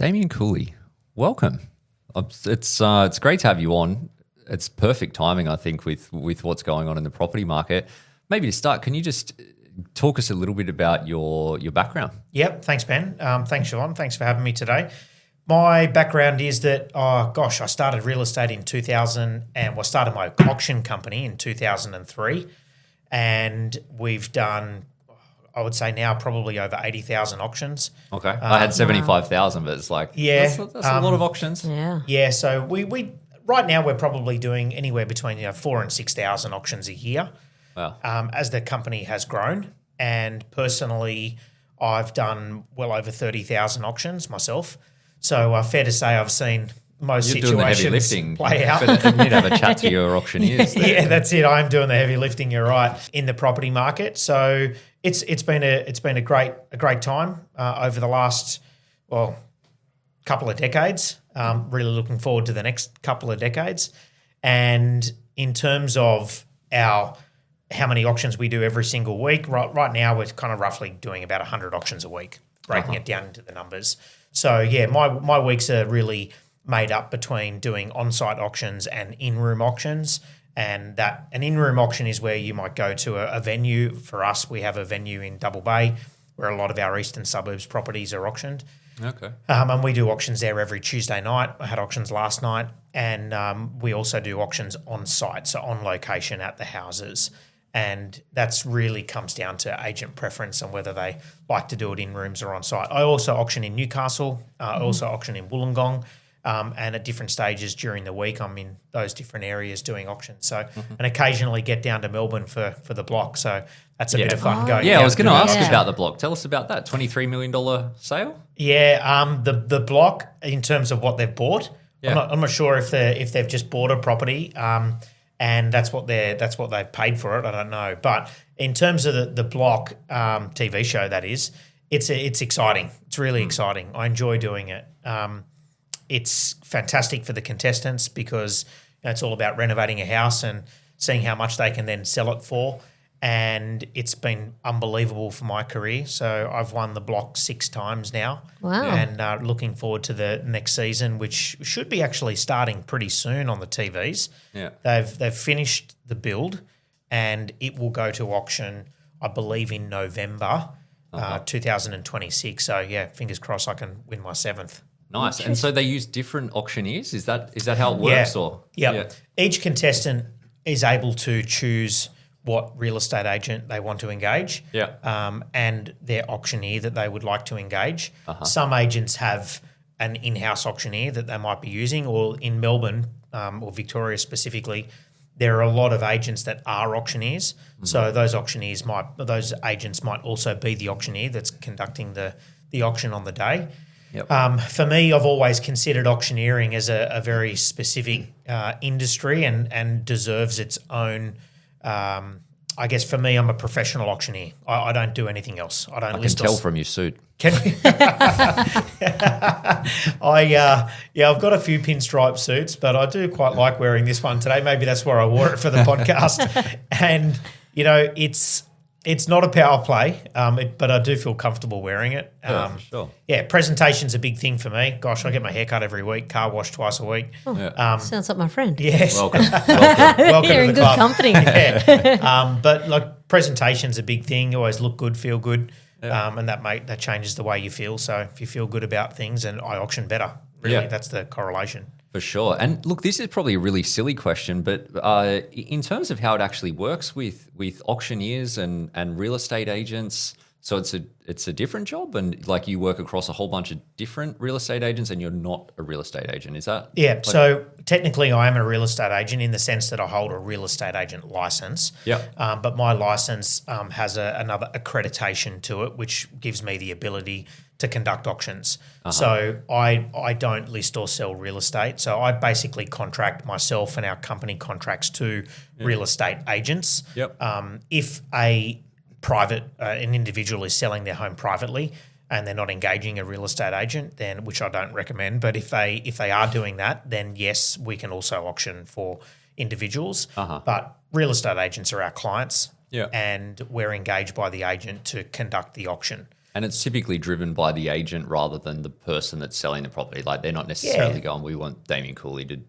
Damien Cooley, welcome. It's great to have you on. It's perfect timing, I think, with what's going on in the property market. Maybe to start, can you just talk us a little bit about your background? Yep, thanks, Ben. Thanks, Sean. Thanks for having me today. My background is that, I started real estate in 2000 and started my auction company in 2003. And we've done, I would say now, probably over 80,000 auctions. Okay. I had 75,000, but it's like, that's a lot of auctions. Yeah, so we right now we're probably doing anywhere between 4,000 and 6,000 auctions a year. Wow. As the company has grown. And personally, I've done well over 30,000 auctions myself. So fair to say I've seen most You're situations doing the heavy lifting. play out. You need to have a chat to your auctioneers there. Yeah, that's it. I'm doing the heavy lifting. You're right, in the property market. So it's been a great time over the last couple of decades. Really looking forward to the next couple of decades. And in terms of how many auctions we do every single week, right now we're kind of roughly doing about 100 auctions a week, breaking it down into the numbers. So yeah, my weeks are really made up between doing on-site auctions and in-room auctions. And an in-room auction is where you might go to a venue. For us, we have a venue in Double Bay where a lot of our eastern suburbs properties are auctioned. Okay. And we do auctions there every Tuesday night. I had auctions last night. And we also do auctions on site, so on location at the houses. And that's really comes down to agent preference and whether they like to do it in rooms or on site. I also auction in Newcastle. I also auction in Wollongong. And at different stages during the week, I'm in those different areas doing auctions. So, and occasionally get down to Melbourne for the block. So that's a bit of fun going. Yeah, I was going to ask Yeah. about the block. Tell us about that $23 million sale. Yeah, the block in terms of what they've bought. Yeah. I'm not sure if they've just bought a property. And that's what they've paid for it. I don't know, but in terms of the block TV show, that is, it's exciting. It's really exciting. I enjoy doing it. It's fantastic for the contestants because it's all about renovating a house and seeing how much they can then sell it for. And it's been unbelievable for my career. So I've won the block 6 times now. Wow. And looking forward to the next season, which should be actually starting pretty soon on the TVs. Yeah. They've finished the build and it will go to auction, I believe, in November 2026. So, yeah, fingers crossed I can win my 7th. Nice. And so they use different auctioneers? Is that how it works? Yeah. Each contestant is able to choose what real estate agent they want to engage, and their auctioneer that they would like to engage. Some agents have an in-house auctioneer that they might be using, or in Melbourne or Victoria specifically, there are a lot of agents that are auctioneers. So those agents might also be the auctioneer that's conducting the auction on the day. Yep. For me, I've always considered auctioneering as a very specific industry and deserves its own. I guess for me, I'm a professional auctioneer. I don't do anything else. I don't. I can tell from your suit. Can we? I've got a few pinstripe suits, but I do quite like wearing this one today. Maybe that's where I wore it for the podcast. And it's not a power play, but I do feel comfortable wearing it. For sure. Yeah, presentation's a big thing for me. Gosh, I get my hair cut every week, car wash twice a week. Sounds like my friend. Yes. Welcome. Welcome You're to in the good club. company. But like presentation's a big thing. You always look good, feel good, and that changes the way you feel. So if you feel good about things, and I auction better, really, that's the correlation. For sure. And look, this is probably a really silly question, but in terms of how it actually works with auctioneers and real estate agents, so it's a different job, and like you work across a whole bunch of different real estate agents, and you're not a real estate agent, is that? Yeah. So technically, I am a real estate agent in the sense that I hold a real estate agent license. Yeah. But my license has another accreditation to it, which gives me the ability to conduct auctions. So I don't list or sell real estate. So I basically contract myself, and our company contracts to real estate agents. Yep. If an individual is selling their home privately and they're not engaging a real estate agent, then, which I don't recommend, but if they are doing that, then yes, we can also auction for individuals. But real estate agents are our clients, Yeah. and we're engaged by the agent to conduct the auction. And it's typically driven by the agent rather than the person that's selling the property. Like they're not necessarily going, we want Damien Cooley to do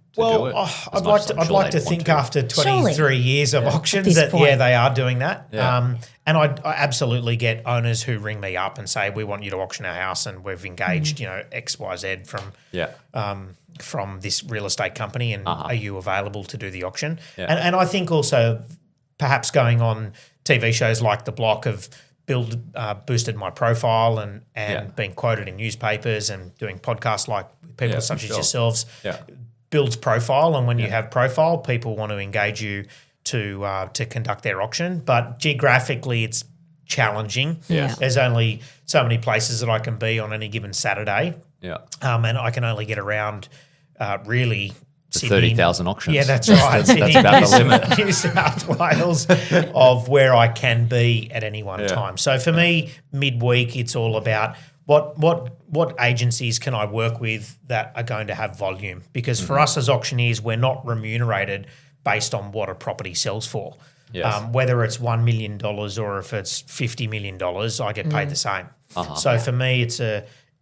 it. I'd like to think after 23 years of auctions that, they are doing that. Yeah. And I absolutely get owners who ring me up and say, we want you to auction our house and we've engaged, X, Y, Z from this real estate company and are you available to do the auction? Yeah. And I think also perhaps going on TV shows like The Block have boosted my profile and being quoted in newspapers and doing podcasts like people such as yourselves builds profile. And when you have profile, people want to engage you to conduct their auction. But geographically, it's challenging. Yeah. There's only so many places that I can be on any given Saturday. Yeah. And I can only get around really Sydney. 30,000 auctions. Yeah, that's right. That's about the limit. New South Wales of where I can be at any one time. So for me, midweek, it's all about what agencies can I work with that are going to have volume? Because for us as auctioneers, we're not remunerated based on what a property sells for. Yes. Whether it's $1 million or if it's $50 million, I get paid the same. So for me,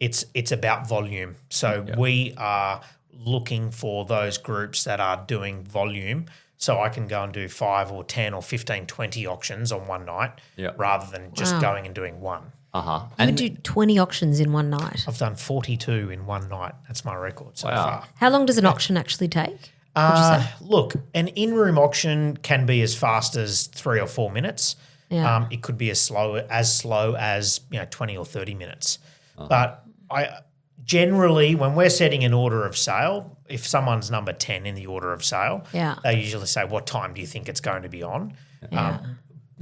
it's about volume. So we are looking for those groups that are doing volume so I can go and do 5 or 10 or 15, 20 auctions on one night rather than just going and doing one. You do 20 auctions in one night. I've done 42 in one night. That's my record so far. How long does an auction actually take? Would you say? Look, an in-room auction can be as fast as 3 or 4 minutes. Yeah. It could be as slow as 20 or 30 minutes. But generally, when we're setting an order of sale, if someone's number 10 in the order of sale, they usually say, what time do you think it's going to be on?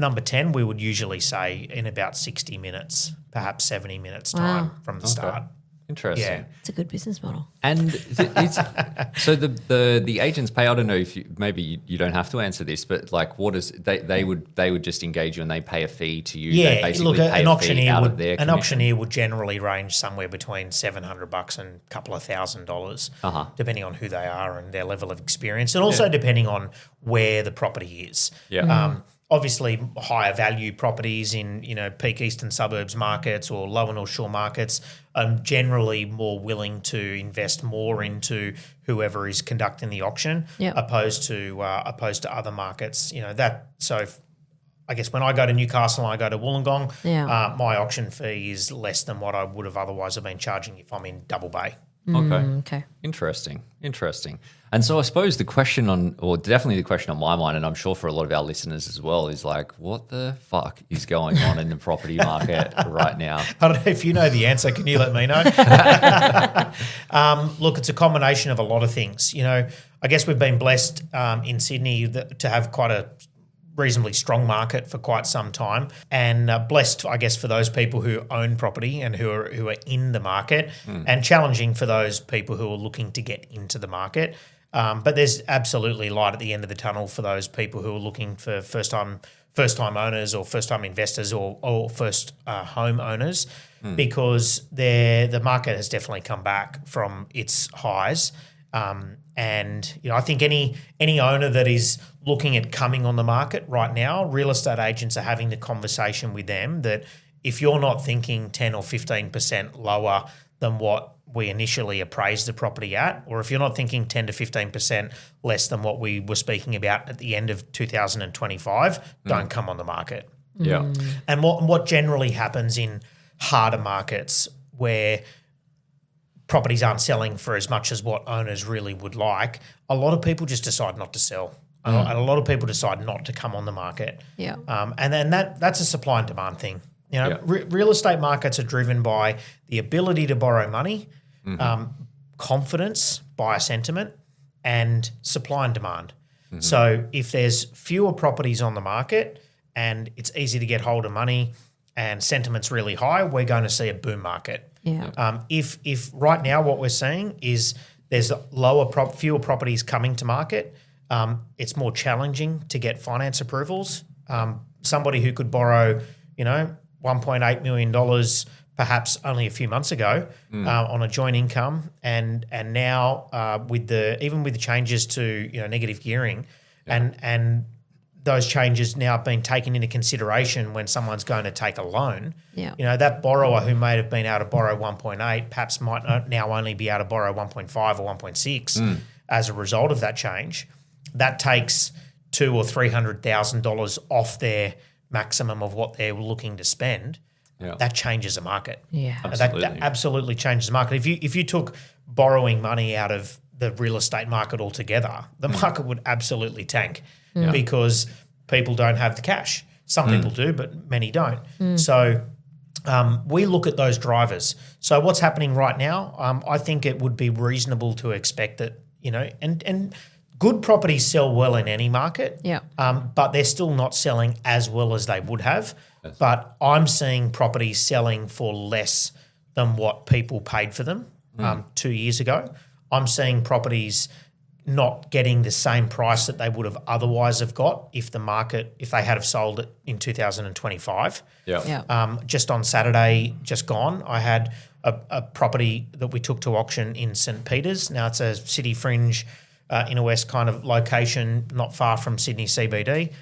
Number 10, we would usually say in about 60 minutes, perhaps 70 minutes time from the start. Interesting. Yeah. It's a good business model. And so the agents pay. I don't know if maybe you don't have to answer this, but like, what is they would just engage you and they pay a fee to you. Yeah, they basically look, pay an a auctioneer fee out would of their an commission. auctioneer would generally range somewhere between $700 and a couple of $1,000, depending on who they are and their level of experience, and also depending on where the property is. Yeah. Obviously, higher value properties in peak eastern suburbs markets or lower North Shore markets are generally more willing to invest more into whoever is conducting the auction, opposed to other markets. I guess when I go to Newcastle and I go to Wollongong, my auction fee is less than what I would have otherwise have been charging if I'm in Double Bay. Okay. Interesting. And so I suppose definitely the question on my mind, and I'm sure for a lot of our listeners as well, is like, what the fuck is going on in the property market right now? I don't know if you know the answer. Can you let me know? Look, it's a combination of a lot of things. I guess we've been blessed in Sydney to have quite a reasonably strong market for quite some time, and blessed, I guess, for those people who own property and who are in the market, and challenging for those people who are looking to get into the market. But there's absolutely light at the end of the tunnel for those people who are looking for first time owners or first time investors or first home owners, because the market has definitely come back from its highs. And I think any owner that is looking at coming on the market right now, real estate agents are having the conversation with them that if you're not thinking 10 or 15% lower than what we initially appraised the property at, or if you're not thinking 10 to 15% less than what we were speaking about at the end of 2025, don't come on the market. Yeah. And what generally happens in harder markets where properties aren't selling for as much as what owners really would like, a lot of people just decide not to sell. And a lot of people decide not to come on the market. Yeah. And then that's a supply and demand thing. Real estate markets are driven by the ability to borrow money, confidence, buyer sentiment, and supply and demand. So if there's fewer properties on the market and it's easy to get hold of money and sentiment's really high, we're going to see a boom market. Yeah. If right now what we're seeing is there's fewer properties coming to market, it's more challenging to get finance approvals. Somebody who could borrow, $1.8 million perhaps only a few months ago on a joint income, and now even with the changes to negative gearing, and those changes now have been taken into consideration when someone's going to take a loan. Yeah. You know, that borrower who may have been able to borrow 1.8 perhaps might now only be able to borrow 1.5 or 1.6 as a result of that change. That takes $200,000 or $300,000 off their maximum of what they're looking to spend. Yeah. That changes the market. Yeah. Absolutely. That absolutely changes the market. If you took borrowing money out of the real estate market altogether, the market would absolutely tank because people don't have the cash. Some people do, but many don't. So we look at those drivers. So what's happening right now, I think it would be reasonable to expect that, you know, and good properties sell well in any market, Yeah. but they're still not selling as well as they would have. Yes. But I'm seeing properties selling for less than what people paid for them 2 years ago. I'm seeing properties not getting the same price that they would have otherwise have got if they had have sold it in 2025. Yeah. Just on Saturday, just gone, I had a property that we took to auction in St. Peter's. Now it's a city fringe, inner west kind of location, not far from Sydney CBD.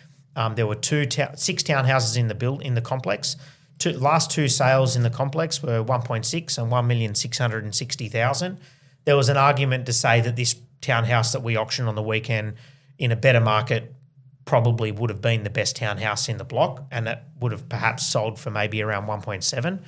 There were 6 townhouses in the complex. Last two sales in the complex were 1.6 and 1,660,000. There was an argument to say that this townhouse that we auctioned on the weekend in a better market probably would have been the best townhouse in the block, and it would have perhaps sold for maybe around 1.7.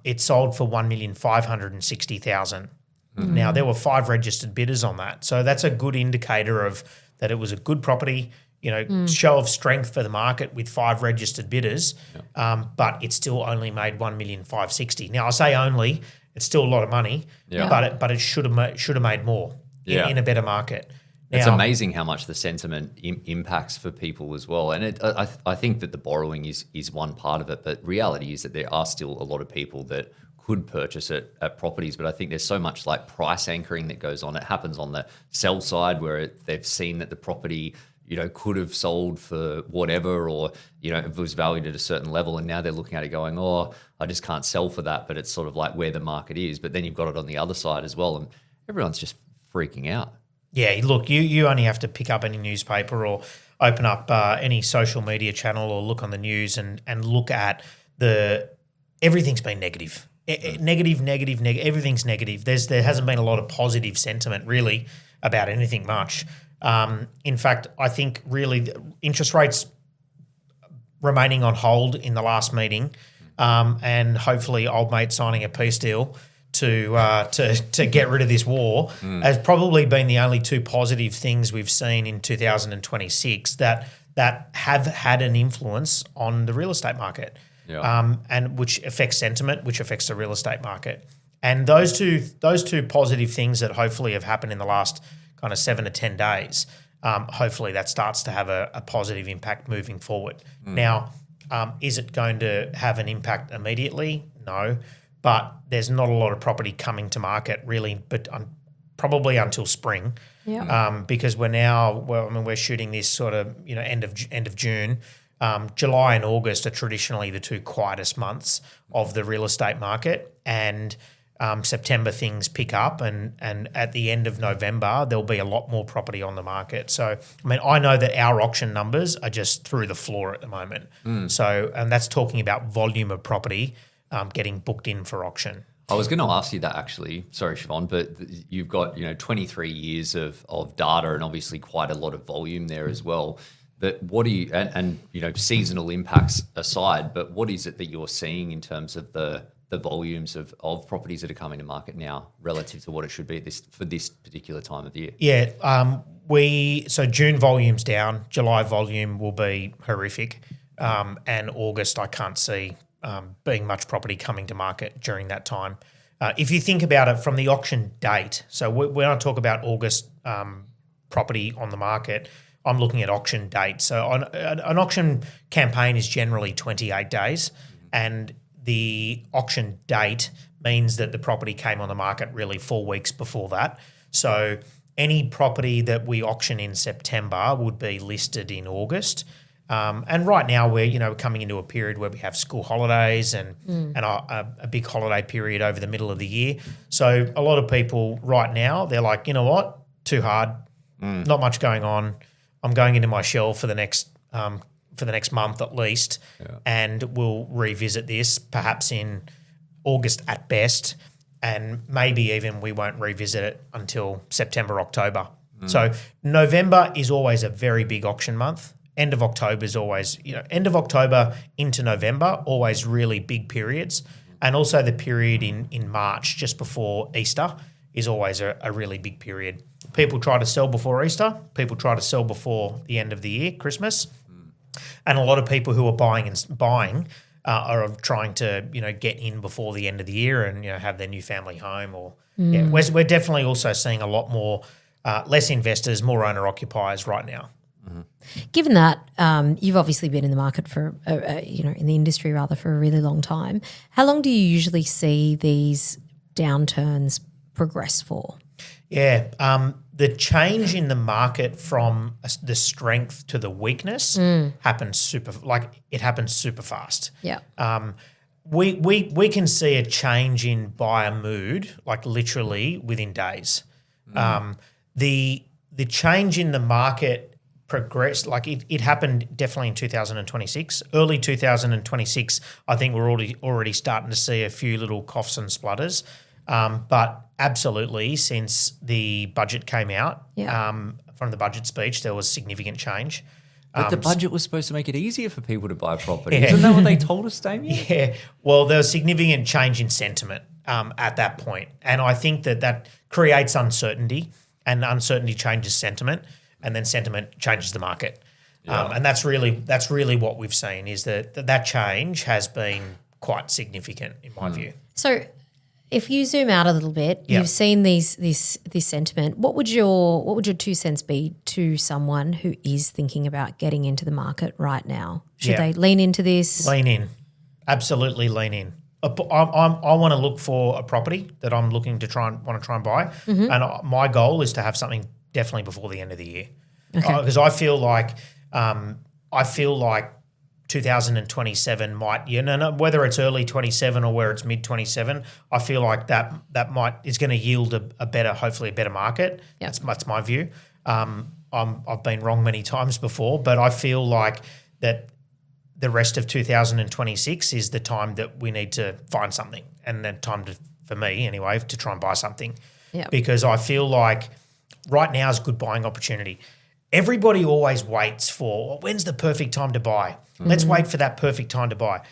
It sold for 1,560,000. Now, there were 5 registered bidders on that. So that's a good indicator of that it was a good property, you know, show of strength for the market with 5 registered bidders, but it still only made 1,560,000. Now, I say only, it's still a lot of money, but it should have made more in a better market. Now, it's amazing how much the sentiment impacts for people as well. And I think that the borrowing is one part of it, but reality is that there are still a lot of people that could purchase it at properties, but I think there's so much like price anchoring that goes on. It happens on the sell side where they've seen that the property, you know, could have sold for whatever, or, you know, it was valued at a certain level, and now they're looking at it going, oh, I just can't sell for that, but it's sort of like where the market is. But then you've got it on the other side as well, and everyone's just freaking out. Yeah, look, you only have to pick up any newspaper or open up any social media channel or look on the news and look at everything's been negative. Negative, everything's negative. There hasn't been a lot of positive sentiment really about anything much. In fact, I think really interest rates remaining on hold in the last meeting, and hopefully old mate signing a peace deal to get rid of this war has probably been the only 2 positive things we've seen in 2026 that have had an influence on the real estate market. Yeah. And which affects sentiment, which affects the real estate market. And those two positive things that hopefully have happened in the last kind of 7 to 10 days, hopefully that starts to have a positive impact moving forward. Now, is it going to have an impact immediately? No, but there's not a lot of property coming to market really, but probably until spring. Yeah. Because we're shooting this sort of, you know, end of June. July and August are traditionally the 2 quietest months of the real estate market, and September things pick up, and at the end of November there'll be a lot more property on the market. So, I mean, I know that our auction numbers are just through the floor at the moment. So, and that's talking about volume of property getting booked in for auction. I was going to ask you that actually. Sorry, Siobhan, but you've got 23 years of data and obviously quite a lot of volume there as well. But what do you and seasonal impacts aside, but what is it that you're seeing in terms of the volumes of properties that are coming to market now relative to what it should be for this particular time of the year? Yeah, so June volume's down, July volume will be horrific, and August I can't see being much property coming to market during that time. If you think about it from the auction date, so when I talk about August property on the market, I'm looking at auction date. So an auction campaign is generally 28 days, and the auction date means that the property came on the market really 4 weeks before that. So any property that we auction in September would be listed in August. And right now we're coming into a period where we have school holidays and a big holiday period over the middle of the year. So a lot of people right now, they're like, you know what, too hard, not much going on. I'm going into my shell for the next for the next month at least, and we'll revisit this perhaps in August at best, and maybe even we won't revisit it until September, October. So November is always a very big auction month. End of October is always, end of October into November, always really big periods. And also the period in March, just before Easter, is always a really big period. People try to sell before Easter. People try to sell before the end of the year, Christmas. And a lot of people who are buying are trying to, get in before the end of the year and, have their new family home. Or we're definitely also seeing a lot more, less investors, more owner-occupiers right now. Given that you've obviously been in the market for, in the industry rather, for a really long time, how long do you usually see these downturns progress for? Yeah, the change in the market from the strength to the weakness happens super fast. Yeah. We can see a change in buyer mood like literally within days. The change in the market progressed, like it happened definitely in 2026. Early 2026, I think we're already starting to see a few little coughs and splutters. But absolutely, since the budget came out, from the budget speech, there was significant change. But the budget was supposed to make it easier for people to buy property. Isn't that what they told us, Damien? Yeah. Well, there was significant change in sentiment at that point. And I think that creates uncertainty, and uncertainty changes sentiment, and then sentiment changes the market. And that's really what we've seen, is that change has been quite significant in my view. So if you zoom out a little bit, you've seen this sentiment. What would your 2 cents be to someone who is thinking about getting into the market right now? Should they lean into this? Lean in. Absolutely lean in. I want to look for a property that I'm looking to try and buy. And my goal is to have something definitely before the end of the year. Because I feel like 2027 might, whether it's early 27 or where it's mid 27, I feel like that is going to yield hopefully a better market. Yep. That's my view. I've been wrong many times before, but I feel like that the rest of 2026 is the time that we need to find something, and then for me anyway, to try and buy something. Yep. Because I feel like right now is a good buying opportunity. Everybody always waits for, when's the perfect time to buy? Let's wait for that perfect time to buy.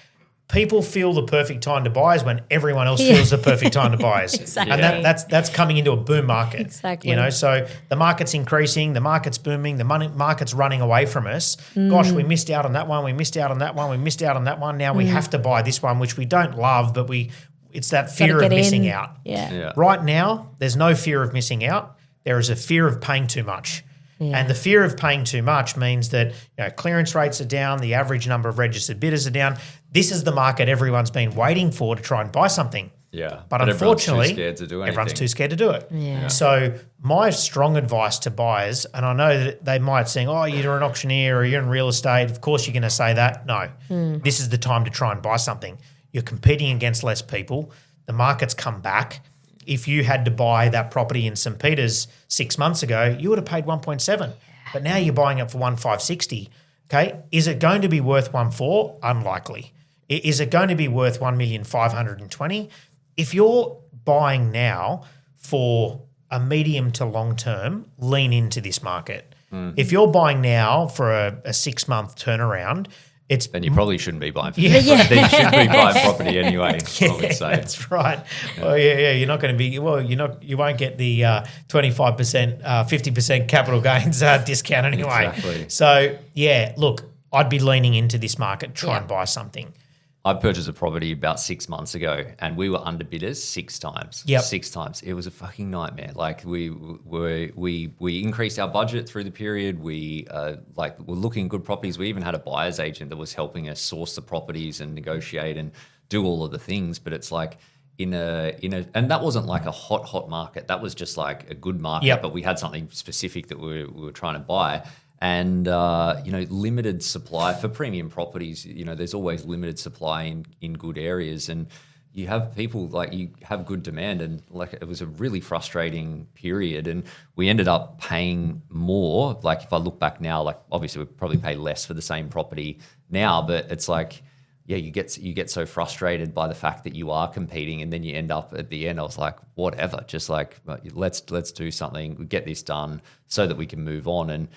People feel the perfect time to buy is when everyone else feels the perfect time to buy is. Exactly. And that's coming into a boom market. Exactly. So the market's increasing, the market's booming, the market's running away from us. Gosh, we missed out on that one, we missed out on that one, we missed out on that one. Now we have to buy this one, which we don't love, but it's that fear of missing out. Yeah. Right now, there's no fear of missing out. There is a fear of paying too much. Yeah. And the fear of paying too much means that clearance rates are down, the average number of registered bidders are down. This is the market everyone's been waiting for to try and buy something. Yeah. But unfortunately, everyone's too scared to do anything. Everyone's too scared to do it. Yeah. So my strong advice to buyers, and I know that they might say, oh, you're an auctioneer or you're in real estate, of course you're going to say that. No, this is the time to try and buy something. You're competing against less people. The market's come back. If you had to buy that property in St. Peter's 6 months ago, you would have paid 1.7. But now you're buying it for 1,560. Okay, is it going to be worth 1.4? Unlikely. Is it going to be worth 1,520,000? If you're buying now for a medium to long term, lean into this market. If you're buying now for a 6-month turnaround, then you probably shouldn't be buying. Then you should be buying property anyway. I would say that's right. Yeah. Well, you're not going to be. Well, you won't get the 25%, 50% capital gains discount anyway. Exactly. So look, I'd be leaning into this market, try and buy something. I purchased a property about 6 months ago, and we were underbidders 6 times. Yep. 6 times. It was a fucking nightmare. Like we increased our budget through the period. We were looking at good properties. We even had a buyer's agent that was helping us source the properties and negotiate and do all of the things. But it's like and that wasn't like a hot market. That was just like a good market. Yep. But we had something specific that we were trying to buy. And, limited supply for premium properties, there's always limited supply in good areas. And you have people like you have good demand, and like it was a really frustrating period, and we ended up paying more. Like if I look back now, like obviously we probably pay less for the same property now, but it's like, yeah, you get so frustrated by the fact that you are competing, and then you end up at the end. I was like, whatever, just like let's do something, get this done so that we can move on, and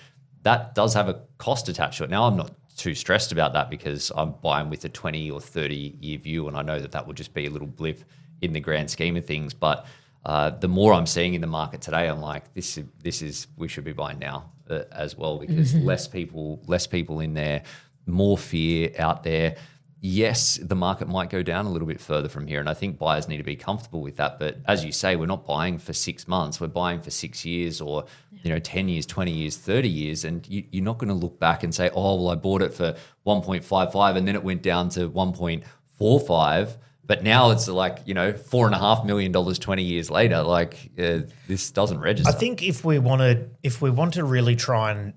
that does have a cost attached to it. Now I'm not too stressed about that because I'm buying with a 20 or 30 year view, and I know that will just be a little blip in the grand scheme of things. But the more I'm seeing in the market today, I'm like, this is we should be buying now as well, because less people in there, more fear out there. Yes, the market might go down a little bit further from here, and I think buyers need to be comfortable with that. But as you say, we're not buying for 6 months; we're buying for 6 years, or 10 years, 20 years, 30 years, and you're not going to look back and say, "Oh, well, I bought it for 1.55, and then it went down to 1.45, but now it's like $4.5 million 20 years later." Like this doesn't register. I think if we want to really try and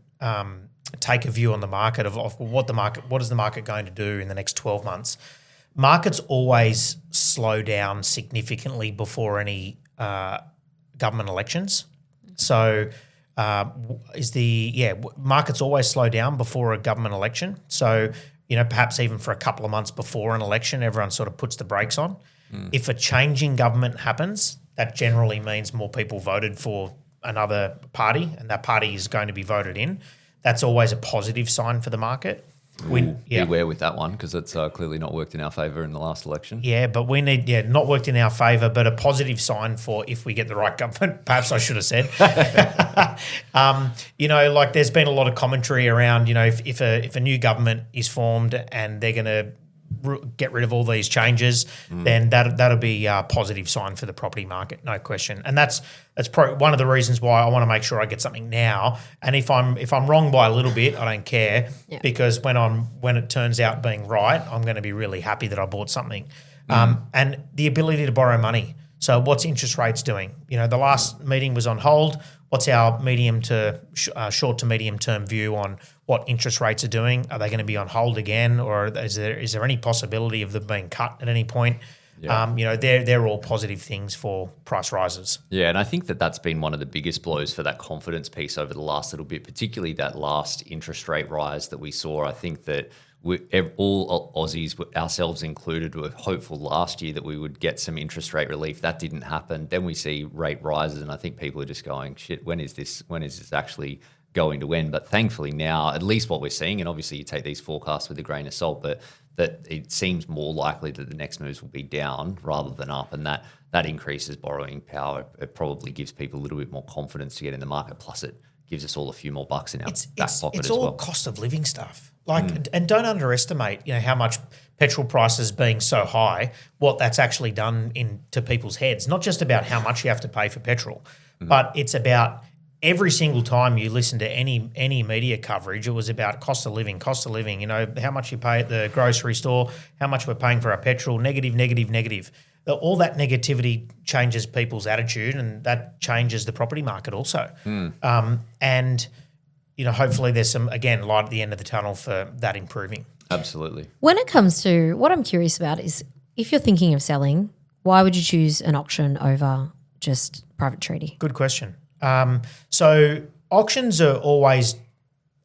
take a view on the market of what is the market going to do in the next 12 months. Markets always slow down significantly before any government elections. So markets always slow down before a government election. So, perhaps even for a couple of months before an election, everyone sort of puts the brakes on. If a changing government happens, that generally means more people voted for another party, and that party is going to be voted in. That's always a positive sign for the market. Beware with that one, because it's clearly not worked in our favour in the last election. Yeah, but we need, not worked in our favour, but a positive sign for if we get the right government. Perhaps I should have said. Like there's been a lot of commentary around, if a new government is formed and they're going to get rid of all these changes, then that'll be a positive sign for the property market, no question. And that's probably one of the reasons why I want to make sure I get something now. And if I'm wrong by a little bit, I don't care, because when it turns out being right, I'm going to be really happy that I bought something. And the ability to borrow money. So what's interest rates doing? The last meeting was on hold. What's our short to medium term view on what interest rates are doing? Are they going to be on hold again, or is there any possibility of them being cut at any point? Yeah. They're all positive things for price rises. Yeah, and I think that's been one of the biggest blows for that confidence piece over the last little bit, particularly that last interest rate rise that we saw. I think that all Aussies, ourselves included, were hopeful last year that we would get some interest rate relief. That didn't happen. Then we see rate rises, and I think people are just going, shit, when is this actually going to end? But thankfully now, at least what we're seeing, and obviously you take these forecasts with a grain of salt, but that it seems more likely that the next moves will be down rather than up, and that increases borrowing power. It probably gives people a little bit more confidence to get in the market, plus it gives us all a few more bucks in our back pocket as well. It's all cost of living stuff. And don't underestimate, how much petrol prices being so high, what that's actually done to people's heads. Not just about how much you have to pay for petrol, but it's about every single time you listen to any media coverage, it was about cost of living, how much you pay at the grocery store, how much we're paying for our petrol, negative. All that negativity changes people's attitude, and that changes the property market also. And hopefully there's some, again, light at the end of the tunnel for that improving. Absolutely. When it comes to what I'm curious about is, if you're thinking of selling, why would you choose an auction over just private treaty? Good question. So auctions are always,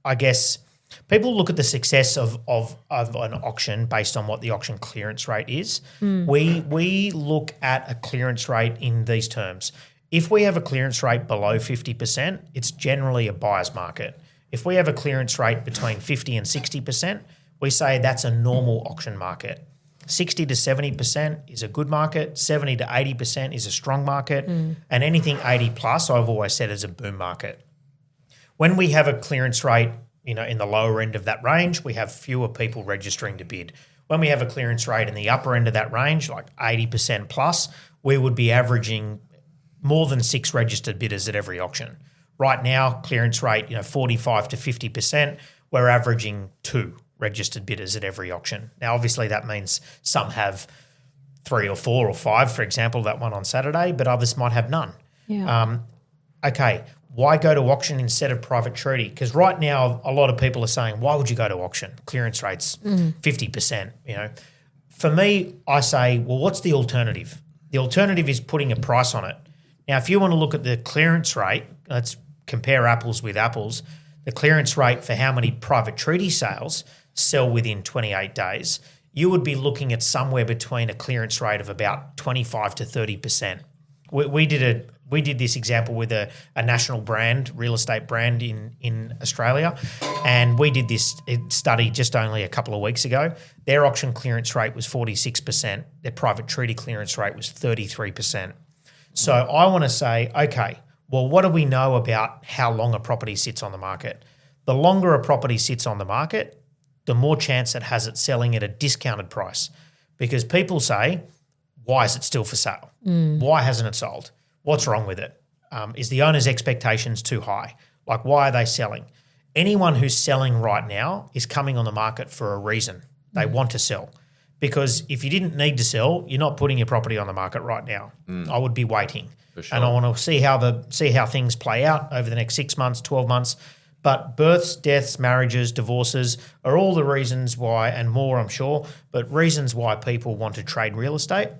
I guess, people look at the success of an auction based on what the auction clearance rate is. We look at a clearance rate in these terms. If we have a clearance rate below 50%, it's generally a buyer's market. If we have a clearance rate between 50 and 60%, we say that's a normal auction market. 60 to 70% is a good market, 70 to 80% is a strong market, and anything 80 plus, I've always said, is a boom market. When we have a clearance rate, in the lower end of that range, we have fewer people registering to bid. When we have a clearance rate in the upper end of that range, like 80% plus, we would be averaging more than 6 registered bidders at every auction. Right now, clearance rate, 45 to 50%, we're averaging 2 registered bidders at every auction. Now, obviously, that means some have 3 or 4 or 5, for example, that one on Saturday, but others might have none. Yeah. Okay, why go to auction instead of private treaty? Because right now, a lot of people are saying, why would you go to auction? Clearance rates, 50%, for me, I say, well, what's the alternative? The alternative is putting a price on it. Now, if you want to look at the clearance rate, let's compare apples with apples. The clearance rate for how many private treaty sales sell within 28 days, you would be looking at somewhere between a clearance rate of about 25 to 30%. We did this example with a national brand, real estate brand in Australia, and we did this study just only a couple of weeks ago. Their auction clearance rate was 46%. Their private treaty clearance rate was 33%. So I want to say, okay, well, what do we know about how long a property sits on the market? The longer a property sits on the market, the more chance it has it selling at a discounted price, because people say, why is it still for sale? Why hasn't it sold? What's wrong with it? Is the owner's expectations too high? Like, why are they selling? Anyone who's selling right now is coming on the market for a reason. They want to sell. Because if you didn't need to sell, you're not putting your property on the market right now. I would be waiting. For sure. And I want to see how things play out over the next 6 months, 12 months. But births, deaths, marriages, divorces are all the reasons why, and more I'm sure, but reasons why people want to trade real estate.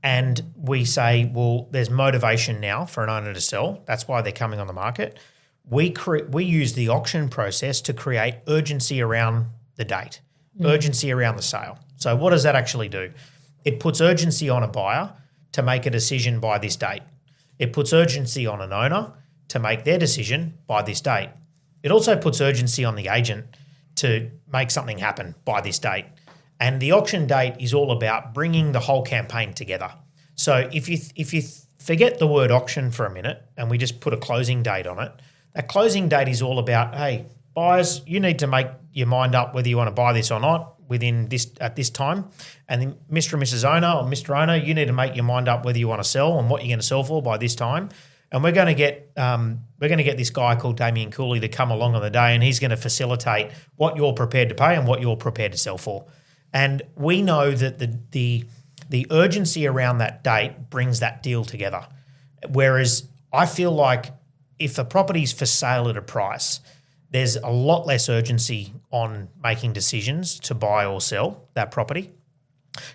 And we say, well, there's motivation now for an owner to sell. That's why they're coming on the market. We use the auction process to create urgency around the date, urgency around the sale. So what does that actually do? It puts urgency on a buyer to make a decision by this date. It puts urgency on an owner to make their decision by this date. It also puts urgency on the agent to make something happen by this date. And the auction date is all about bringing the whole campaign together. So if you forget the word auction for a minute and we just put a closing date on it, that closing date is all about, hey, buyers, you need to make your mind up whether you want to buy this or not at this time. And then Mr. and Mrs. Owner or Mr. Owner, you need to make your mind up whether you want to sell and what you're going to sell for by this time. And we're going to get this guy called Damien Cooley to come along on the day, and he's going to facilitate what you're prepared to pay and what you're prepared to sell for. And we know that the urgency around that date brings that deal together. Whereas I feel like if a property's for sale at a price, there's a lot less urgency on making decisions to buy or sell that property,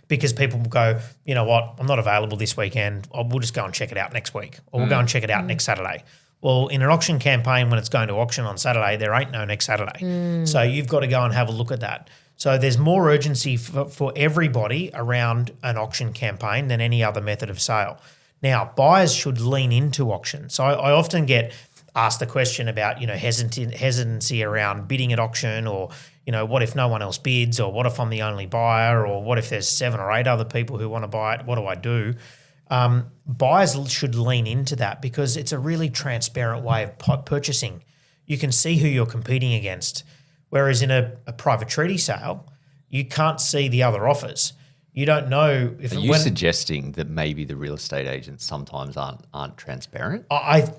because people will go, you know what, I'm not available this weekend. We'll just go and check it out next week, or we'll go and check it out next Saturday. Well, in an auction campaign, when it's going to auction on Saturday, there ain't no next Saturday. So you've got to go and have a look at that. So there's more urgency for everybody around an auction campaign than any other method of sale. Now, buyers should lean into auction. So I often get asked the question about, hesitancy around bidding at auction, or, what if no one else bids, or what if I'm the only buyer, or what if there's 7 or 8 other people who want to buy it? What do I do? Buyers should lean into that because it's a really transparent way of purchasing. You can see who you're competing against. Whereas in a private treaty sale, you can't see the other offers. You don't know if. Are you suggesting that maybe the real estate agents sometimes aren't transparent? Of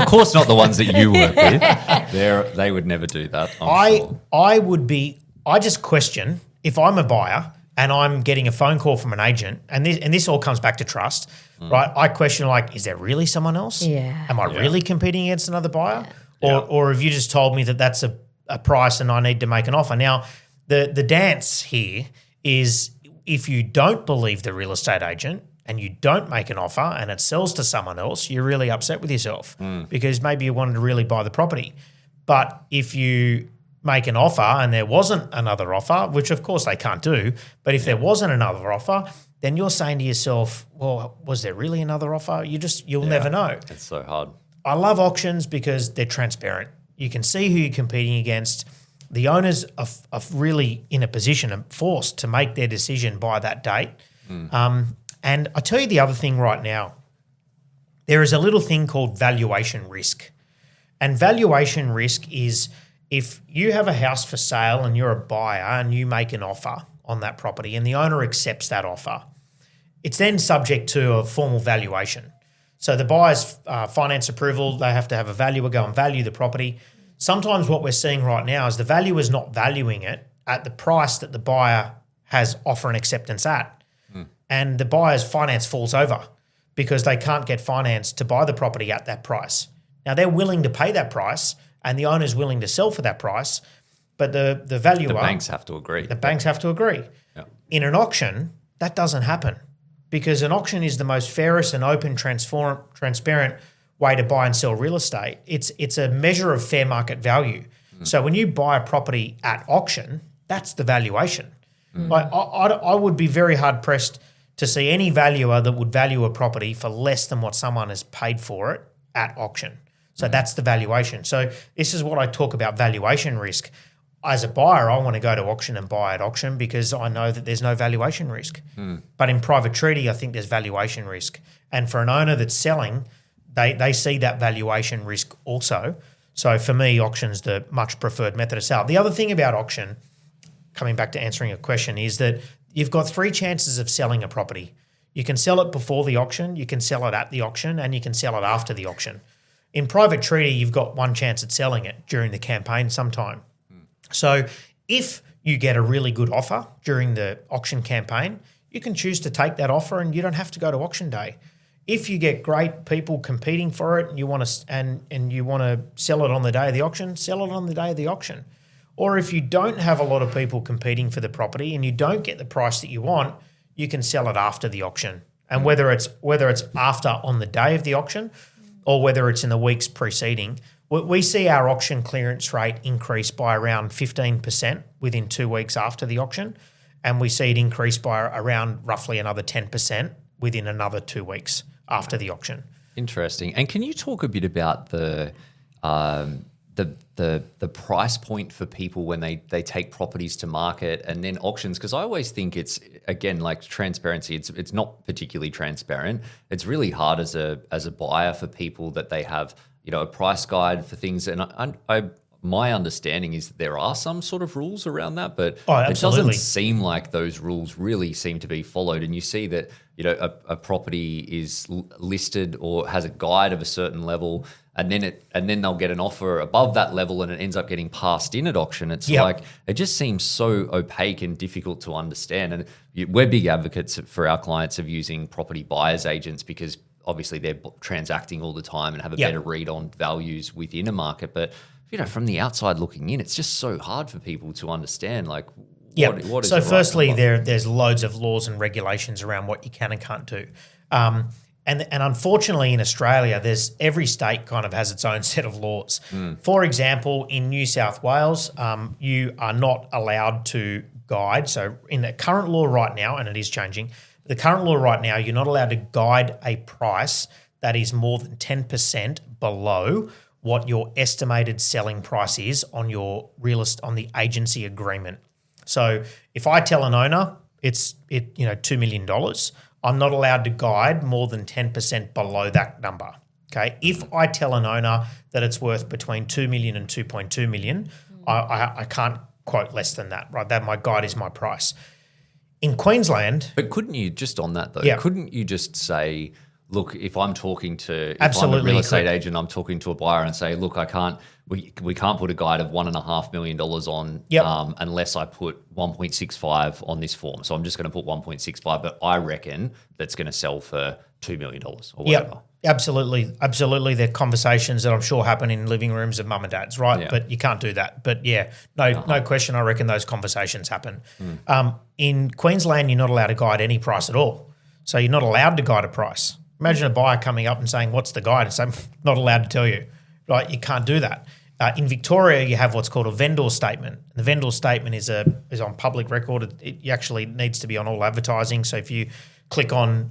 course, not the ones that you work with. They would never do that. I would be. I just question if I'm a buyer and I'm getting a phone call from an agent, and this all comes back to trust, right? I question, like, is there really someone else? Yeah. Am I really competing against another buyer? Yeah. Or have you just told me that that's a price and I need to make an offer? Now, the dance here is if you don't believe the real estate agent and you don't make an offer and it sells to someone else, you're really upset with yourself because maybe you wanted to really buy the property. But if you make an offer and there wasn't another offer, which of course they can't do, but if there wasn't another offer, then you're saying to yourself, well, was there really another offer? You'll never know. It's so hard. I love auctions because they're transparent. You can see who you're competing against. The owners are really in a position and forced to make their decision by that date. And I tell you the other thing right now, there is a little thing called valuation risk. And valuation risk is if you have a house for sale and you're a buyer and you make an offer on that property and the owner accepts that offer, it's then subject to a formal valuation. So the buyer's finance approval, they have to have a valuer go and value the property. Sometimes what we're seeing right now is the valuer is not valuing it at the price that the buyer has offer and acceptance at. And the buyer's finance falls over because they can't get finance to buy the property at that price. Now, they're willing to pay that price and the owner's willing to sell for that price, but the valuer, the banks have to agree. The banks have to agree. Yeah. In an auction, that doesn't happen because an auction is the most fairest and open, transparent way to buy and sell real estate. It's a measure of fair market value. So when you buy a property at auction, that's the valuation. Like I would be very hard pressed to see any valuer that would value a property for less than what someone has paid for it at auction. So that's the valuation. So this is what I talk about valuation risk. As a buyer, I want to go to auction and buy at auction because I know that there's no valuation risk. But in private treaty, I think there's valuation risk. And for an owner that's selling, they see that valuation risk also. So for me, auction's the much preferred method of sale. The other thing about auction, coming back to answering a question, is that you've got 3 chances of selling a property. You can sell it before the auction, you can sell it at the auction, and you can sell it after the auction. In private treaty, you've got 1 chance at selling it during the campaign sometime. So if you get a really good offer during the auction campaign, you can choose to take that offer and you don't have to go to auction day. If you get great people competing for it and you want to and you want to sell it on the day of the auction, sell it on the day of the auction. Or if you don't have a lot of people competing for the property and you don't get the price that you want, you can sell it after the auction. And whether it's after on the day of the auction or whether it's in the weeks preceding, we see our auction clearance rate increase by around 15% within 2 weeks after the auction, and we see it increase by around roughly another 10% within another 2 weeks after the auction. Interesting. And can you talk a bit about the price point for people when they take properties to market and then auctions? Because I always think it's, again, like transparency. It's not particularly transparent. It's really hard as a buyer for people that they have, you know, a price guide for things. And my understanding is that there are some sort of rules around that, but it doesn't seem like those rules really seem to be followed. And you see that, you know, a property is listed or has a guide of a certain level, and then they'll get an offer above that level, and it ends up getting passed in at auction. It's like it just seems so opaque and difficult to understand. And we're big advocates for our clients of using property buyers agents because obviously they're transacting all the time and have a better read on values within a market. But, you know, from the outside looking in, it's just so hard for people to understand, like, what is so the right firstly, number? there's loads of laws and regulations around what you can and can't do. And unfortunately in Australia, every state kind of has its own set of laws. For example, in New South Wales, you are not allowed to guide. So in the current law right now, and it is changing, the current law right now, you're not allowed to guide a price that is more than 10% below what your estimated selling price is on your on the agency agreement. So if I tell an owner it's $2 million, I'm not allowed to guide more than 10% below that number. Okay. If I tell an owner that it's worth between 2 million and 2.2 million, I can't quote less than that, right? That my guide is my price. In Queensland. But couldn't you, just on that though, couldn't you just say, look, if I'm talking to, if I'm a real estate agent, I'm talking to a buyer and say, look, we can't put a guide of $1.5 million on unless I put 1.65 on this form. So I'm just going to put 1.65, but I reckon that's going to sell for $2 million or whatever. Absolutely. There are conversations that I'm sure happen in living rooms of mum and dads, right? Yeah. But you can't do that. But no question, I reckon those conversations happen. In Queensland, you're not allowed to guide any price at all. So you're not allowed to guide a price. Imagine a buyer coming up and saying, what's the guide? And saying, not allowed to tell you, right? You can't do that. In Victoria, you have what's called a vendor statement. The vendor statement is on public record. It actually needs to be on all advertising. So if you click on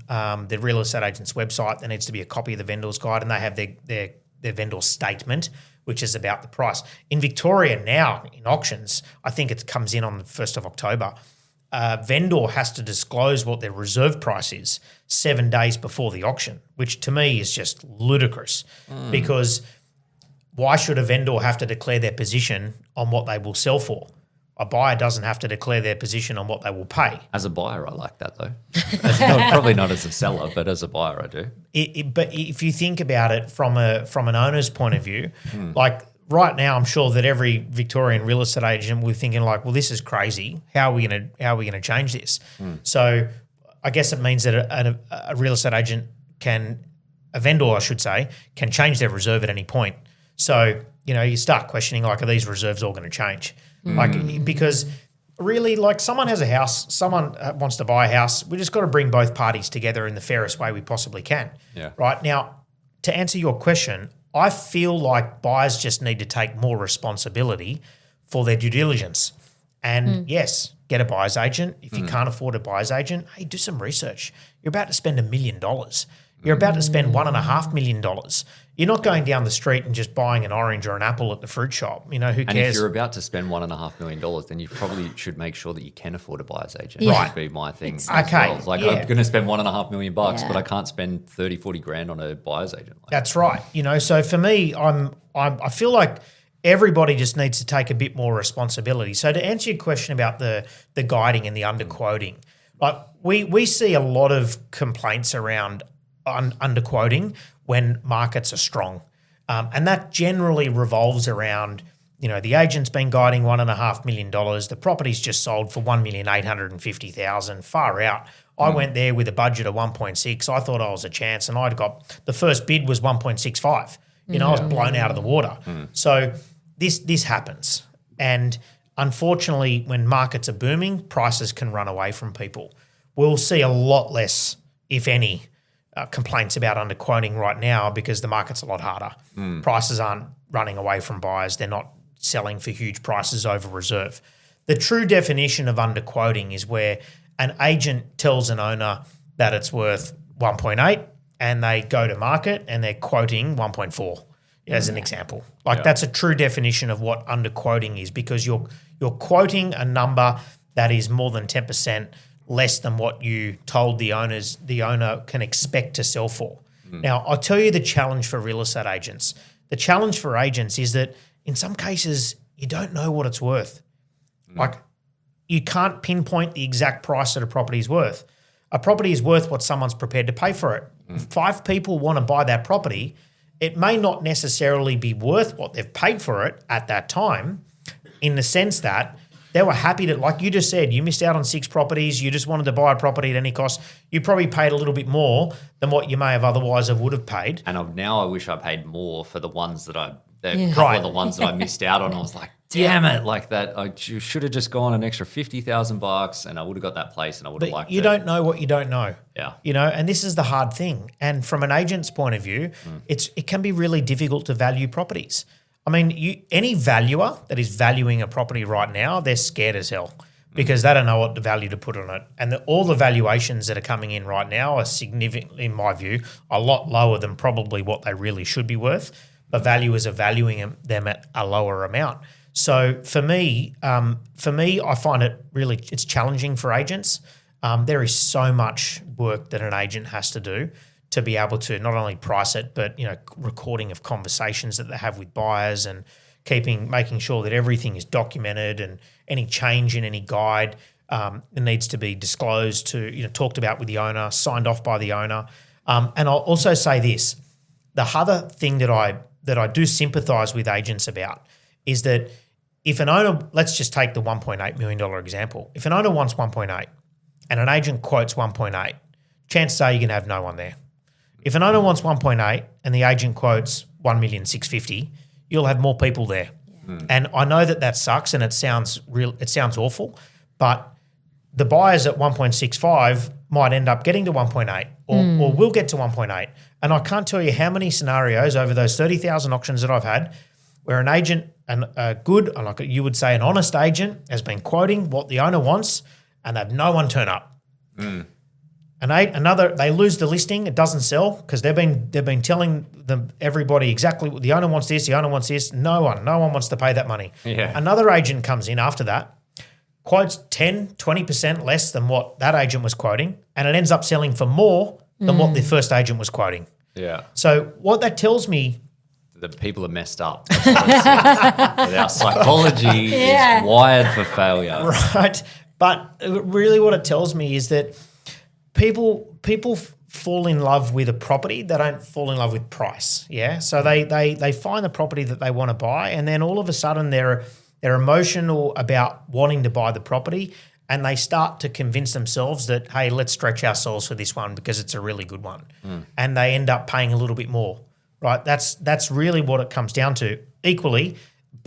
the real estate agent's website, there needs to be a copy of the vendor's guide, and they have their vendor statement, which is about the price. In Victoria now, in auctions, I think it comes in on the 1st of October, vendor has to disclose what their reserve price is 7 days before the auction, which to me is just ludicrous because why should a vendor have to declare their position on what they will sell for? A buyer doesn't have to declare their position on what they will pay. As a buyer, I like that though. Probably not as a seller, but as a buyer, I do. But if you think about it from an owner's point of view, like right now, I'm sure that every Victorian real estate agent will be thinking like, well, this is crazy. How are we going to change this? So I guess it means that a real estate agent a vendor, I should say, can change their reserve at any point. So, you start questioning like, are these reserves all going to change? Like, because really, like, someone has a house, someone wants to buy a house, we just got to bring both parties together in the fairest way we possibly can. Yeah. Right? Now, to answer your question, I feel like buyers just need to take more responsibility for their due diligence. And yes, get a buyer's agent. If you can't afford a buyer's agent, hey, do some research. You're about to spend $1 million. You're about to spend $1.5 million. You're not going down the street and just buying an orange or an apple at the fruit shop. You know, who cares? And if you're about to spend $1.5 million, then you probably should make sure that you can afford a buyer's agent. Yeah. That would be my thing. Okay. As well. It's like, Yeah. I'm going to spend $1.5 million, Yeah. but I can't spend 30, 40 grand on a buyer's agent. Like, That's right. You know, so for me, I feel like everybody just needs to take a bit more responsibility. So to answer your question about the guiding and the underquoting, like we see a lot of complaints around underquoting when markets are strong. And that generally revolves around, you know, the agent's been guiding $1.5 million. The property's just sold for $1,850,000. Far out. I went there with a budget of 1.6. I thought I was a chance, and I'd got the first bid was 1.65. You know, I was blown out of the water. So this happens, and unfortunately, when markets are booming, prices can run away from people. We'll see a lot less, if any, complaints about underquoting right now because the market's a lot harder. Prices aren't running away from buyers. They're not selling for huge prices over reserve. The true definition of underquoting is where an agent tells an owner that it's worth 1.8 and they go to market and they're quoting 1.4 as an example. Like that's a true definition of what underquoting is, because you're quoting a number that is more than 10% less than what you told the owner can expect to sell for. Now, I'll tell you the challenge for real estate agents. The challenge for agents is that in some cases you don't know what it's worth. Like, you can't pinpoint the exact price that a property is worth. A property is worth what someone's prepared to pay for it. If 5 people want to buy that property, it may not necessarily be worth what they've paid for it at that time, in the sense that they were happy to, like you just said, you missed out on 6 properties, you just wanted to buy a property at any cost. You probably paid a little bit more than what you may have otherwise would have paid. and now I wish I paid more for the ones that of the ones that I missed out on. I was like, damn it, like that. I should have just gone an extra $50,000 and I would have got that place and I would have liked it. You don't know what you don't know. Yeah. You know, and this is the hard thing. And from an agent's point of view, it can be really difficult to value properties. I mean, any valuer that is valuing a property right now, they're scared as hell because they don't know what the value to put on it. And all the valuations that are coming in right now are significantly, in my view, a lot lower than probably what they really should be worth. But valuers are valuing them at a lower amount. So for me, I find it really, it's challenging for agents. There is so much work that an agent has to do to be able to not only price it, but, you know, recording of conversations that they have with buyers and making sure that everything is documented and any change in any guide it needs to be disclosed to, you know, talked about with the owner, signed off by the owner. And I'll also say this, the other thing that I do sympathise with agents about is that if an owner, let's just take the $1.8 million example. If an owner wants 1.8 and an agent quotes 1.8, chances are you're going to have no one there. If an owner wants 1.8 and the agent quotes 1,650,000, you'll have more people there. Yeah. And I know that sucks and it sounds awful, but the buyers at 1.65 might end up getting to 1.8 or will get to 1.8. And I can't tell you how many scenarios over those 30,000 auctions that I've had where an agent, a good, like you would say, an honest agent, has been quoting what the owner wants and have no one turn up. And they lose the listing, it doesn't sell because they've been telling everybody exactly what the owner wants this, the owner wants this. No one wants to pay that money. Yeah. Another agent comes in after that, quotes 10, 20% less than what that agent was quoting, and it ends up selling for more than what the first agent was quoting. Yeah. So what that tells me, the people are messed up. That's what it says. Our psychology is wired for failure. right? But really what it tells me is that people fall in love with a property, they don't fall in love with price. Yeah. So they find the property that they want to buy, and then all of a sudden they're emotional about wanting to buy the property, and they start to convince themselves that, hey, let's stretch ourselves for this one because it's a really good one. And they end up paying a little bit more. Right? That's really what it comes down to. Equally,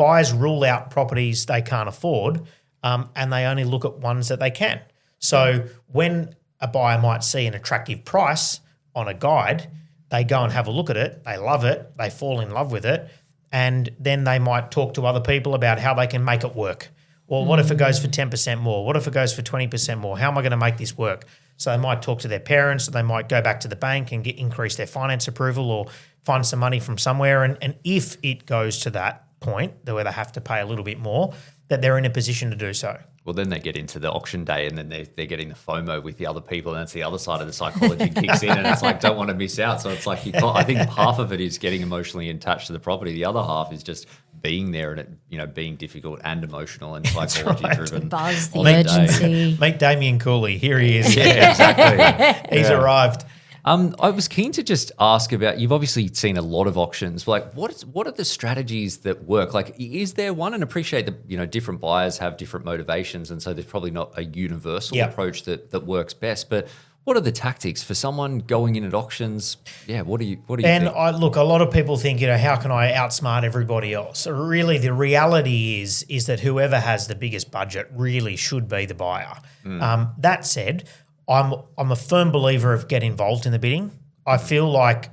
buyers rule out properties they can't afford, and they only look at ones that they can. So when a buyer might see an attractive price on a guide, they go and have a look at it, they love it, they fall in love with it, and then they might talk to other people about how they can make it work. Well, what if it goes for 10% more? What if it goes for 20% more? How am I going to make this work? So they might talk to their parents, they might go back to the bank and increase their finance approval or find some money from somewhere. And if it goes to that point where they have to pay a little bit more, that they're in a position to do so. Well, then they get into the auction day and then they're getting the FOMO with the other people, and it's the other side of the psychology kicks in, and it's like, don't want to miss out. So it's like, I think half of it is getting emotionally attached to the property. The other half is just being there and it, being difficult and emotional and psychology driven. The buzz, the urgency. Meet Damien Cooley. Here he is. Yeah, exactly. He's arrived. I was keen to just ask about, you've obviously seen a lot of auctions. Like, what are the strategies that work? Like, is there one? And appreciate that, different buyers have different motivations, and so there's probably not a universal approach that works best. But what are the tactics for someone going in at auctions? Yeah, what do you think? And a lot of people think, how can I outsmart everybody else? Really, the reality is that whoever has the biggest budget really should be the buyer. That said, I'm a firm believer of get involved in the bidding. I feel like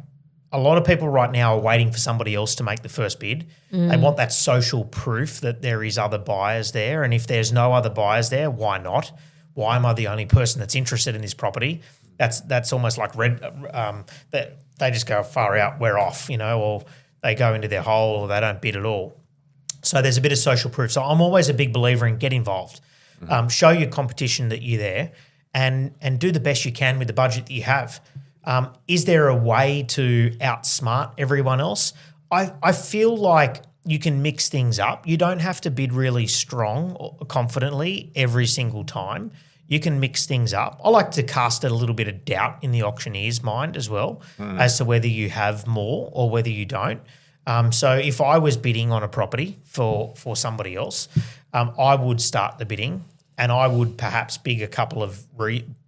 a lot of people right now are waiting for somebody else to make the first bid. They want that social proof that there is other buyers there, and if there's no other buyers there, why not? Why am I the only person that's interested in this property? That's almost like that they just go far out, we're off, or they go into their hole or they don't bid at all. So there's a bit of social proof. So I'm always a big believer in get involved. Show your competition that you're there. And do the best you can with the budget that you have. Is there a way to outsmart everyone else? I feel like you can mix things up. You don't have to bid really strong or confidently every single time. You can mix things up. I like to cast a little bit of doubt in the auctioneer's mind as well as to whether you have more or whether you don't. So if I was bidding on a property for somebody else, I would start the bidding and I would perhaps bid a couple of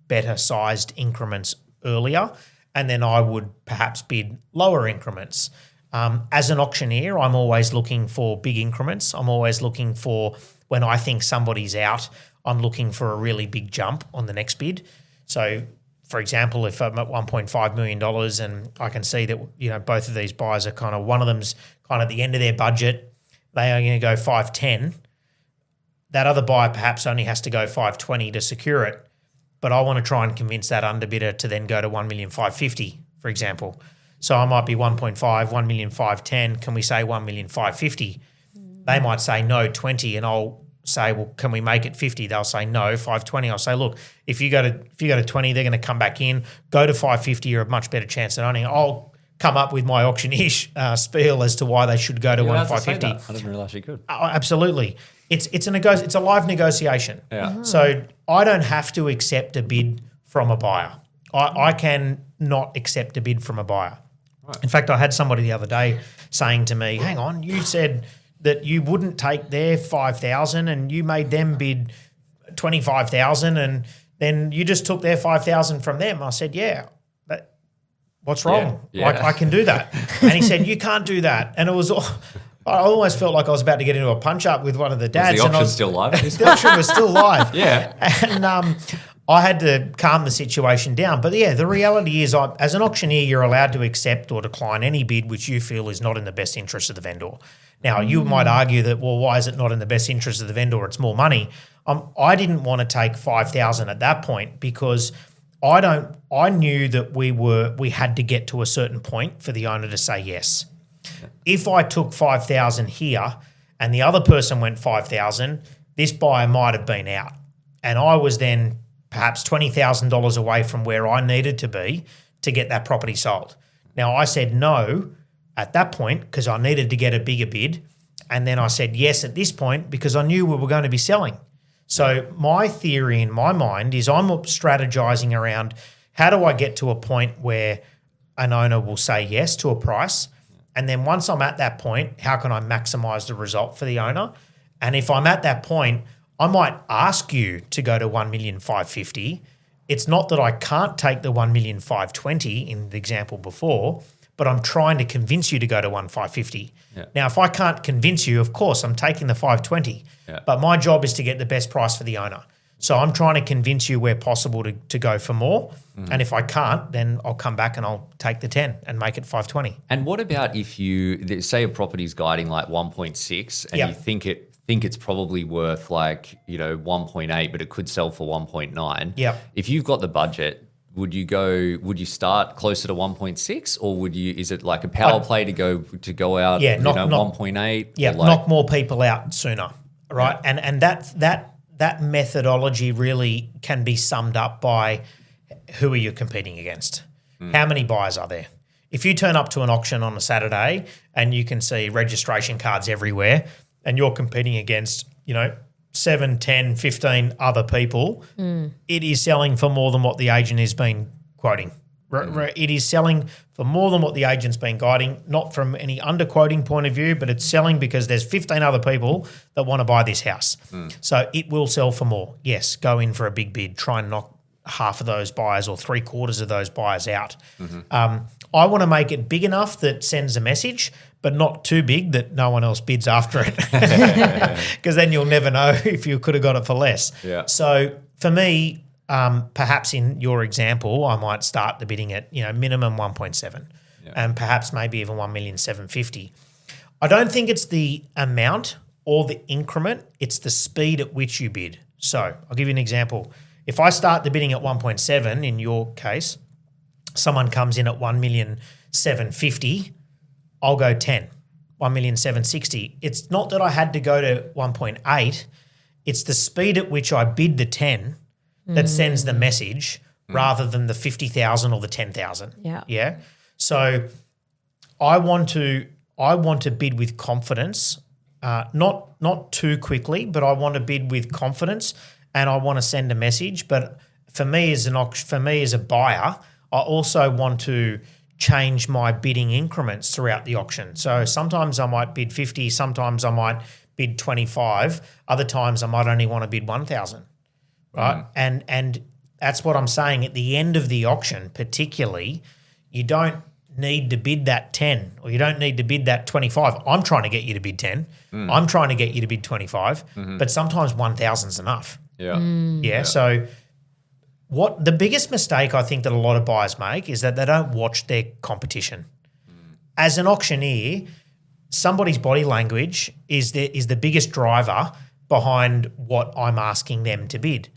better sized increments earlier, and then I would perhaps bid lower increments. As an auctioneer, I'm always looking for big increments. I'm always looking for, when I think somebody's out, I'm looking for a really big jump on the next bid. So, for example, if I'm at $1.5 million and I can see that, both of these buyers are one of them's kind of at the end of their budget, they are going to go 510. That other buyer perhaps only has to go 520 to secure it. But I want to try and convince that underbidder to then go to 1,550,000, for example. So I might be 1.5, 1,510,000. Can we say 1,550,000? They might say no, 20, and I'll say, well, can we make it 50? They'll say no, 520. I'll say, look, if you go to 20, they're going to come back in. Go to 550, you're a much better chance than owning. I'll come up with my auctioneer spiel as to why they should go to 1,550. I didn't realise you could. Absolutely. It's a live negotiation. Yeah. So I don't have to accept a bid from a buyer. I can not accept a bid from a buyer. Right. In fact, I had somebody the other day saying to me, hang on, you said that you wouldn't take their 5,000 and you made them bid 25,000 and then you just took their 5,000 from them. I said, yeah. What's wrong? Yeah. I can do that. And he said, you can't do that. And it was all... I almost felt like I was about to get into a punch-up with one of the dads. Was the auction still live? The auction was still live. Yeah. And I had to calm the situation down. But, yeah, the reality is as an auctioneer, you're allowed to accept or decline any bid which you feel is not in the best interest of the vendor. Now, you might argue that, well, why is it not in the best interest of the vendor? It's more money. I didn't want to take 5,000 at that point because I knew that we had to get to a certain point for the owner to say yes. If I took 5,000 here and the other person went 5,000, this buyer might have been out. And I was then perhaps $20,000 away from where I needed to be to get that property sold. Now, I said no at that point because I needed to get a bigger bid. And then I said yes at this point because I knew we were going to be selling. So my theory in my mind is I'm strategizing around how do I get to a point where an owner will say yes to a price. And then once I'm at that point, how can I maximize the result for the owner? And if I'm at that point, I might ask you to go to 1,550,000. It's not that I can't take the 1,520,000 in the example before, but I'm trying to convince you to go to 1,550. Yeah. Now, if I can't convince you, of course, I'm taking the 520. Yeah. But my job is to get the best price for the owner. So I'm trying to convince you where possible to go for more. And if I can't, then I'll come back and I'll take the 10 and make it 520. And what about if you say a property's guiding like 1.6 and you think it's probably worth like, 1.8, but it could sell for 1.9. Yep. If you've got the budget, would you start closer to 1.6 or is it like a power play to go out, 1.8? Yeah, knock more people out sooner, right? Yeah. And that methodology really can be summed up by who are you competing against? How many buyers are there? If you turn up to an auction on a Saturday and you can see registration cards everywhere and you're competing against, 7, 10, 15 other people, it is selling for more than what the agent has been quoting. It is selling for more than what the agent's been guiding, not from any underquoting point of view, but it's selling because there's 15 other people that want to buy this house. So it will sell for more. Yes, go in for a big bid, try and knock half of those buyers or 3/4 of those buyers out. I want to make it big enough that sends a message, but not too big that no one else bids after it, because then you'll never know if you could have got it for less. Yeah. So for me, perhaps in your example, I might start the bidding at minimum 1.7, and perhaps maybe even 1,750,000. I don't think it's the amount or the increment; it's the speed at which you bid. So I'll give you an example. If I start the bidding at 1.7, in your case, someone comes in at 1,750,000, I'll go 10, 1,760,000. It's not that I had to go to 1.8, it's the speed at which I bid the 10 that sends the message rather than the 50,000 or the 10,000. Yeah. Yeah. So I want to bid with confidence, not too quickly, but I want to bid with confidence and I want to send a message. But for me as a buyer, I also want to change my bidding increments throughout the auction. So sometimes I might bid 50, sometimes I might bid 25, other times I might only want to bid 1,000, right? And that's what I'm saying. At the end of the auction, particularly, you don't need to bid that 10 or you don't need to bid that 25. I'm trying to get you to bid 10. I'm trying to get you to bid 25, but sometimes 1,000's enough. Yeah. So what the biggest mistake I think that a lot of buyers make is that they don't watch their competition. As an auctioneer, somebody's body language is the biggest driver behind what I'm asking them to bid.